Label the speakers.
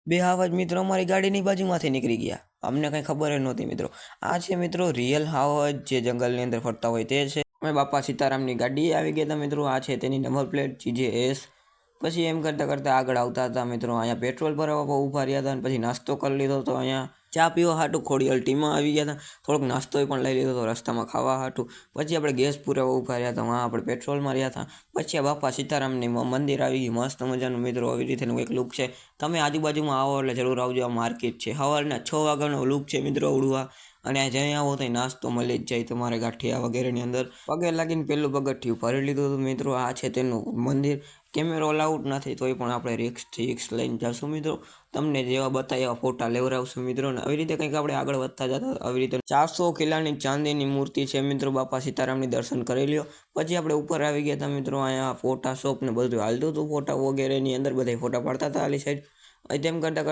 Speaker 1: બે આવાજ મિત્રો અમારી ગાડીની બાજુમાંથી નીકળી ગયા. અમને કંઈ ખબર જ નહોતી મિત્રો. આ છે મિત્રો રિયલ હાવજ જે જંગલની અંદર ફરતા હોય તે છે. અમે બાપા સીતારામની ગાડી આવી ગયા હતા મિત્રો. આ છે તેની નંબર પ્લેટ GJS. પછી એમ કરતાં કરતાં આગળ આવતા હતા મિત્રો. અહીંયા પેટ્રોલ ભરાવવા ઊભા રહ્યા હતા અને પછી નાસ્તો કરી લીધો હતો. અહીંયા ચા પીવા હાટું ખોડિયાલ ટીમાં આવી ગયા હતા. થોડોક નાસ્તો પણ લઈ લીધો હતો રસ્તામાં ખાવા હાટું. પછી આપણે ગેસ પુરાવા ઊભા રહ્યા હતા. આપણે પેટ્રોલમાં રહ્યા હતા. પછી આ બાપા સીતારામની મંદિર આવી ગયું મસ્ત મજાનું મિત્રો. આવી રીતેનું એક લુક છે. તમે આજુબાજુમાં આવો એટલે જરૂર આવજો. આ માર્કેટ છે. સવારના 6 વાગ્યાનો લુક છે મિત્રો ઉડવા. અને જ્યાં આવો ત્યાં નાસ્તો મળી જ જાય તમારે ગાંઠિયા વગેરેની અંદર. પગે લાગીને પેલું પગથિયું ભરી લીધું હતું મિત્રો. આ છે તેનું મંદિર. કેમેરો અલાઉડ નથી તોય પણ આપણે રિક્સ લઈને જશું મિત્રો. તમને જેવા બતાવ્યા એવા ફોટા લેવડાવશું મિત્રો. ને આવી રીતે કંઈક આપણે આગળ વધતા જતા. આવી રીતે 400 કિલ્લાની ચાંદીની મૂર્તિ છે મિત્રો. બાપા સીતારામની દર્શન કરી લ્યો. પછી આપણે ઉપર આવી ગયા હતા મિત્રો. અહીંયા ફોટા શોપ ને બધું હાલતું હતું. ફોટા વગેરેની અંદર બધા ફોટા પાડતા હતા આલી સાઈડ. તેમ કરતાં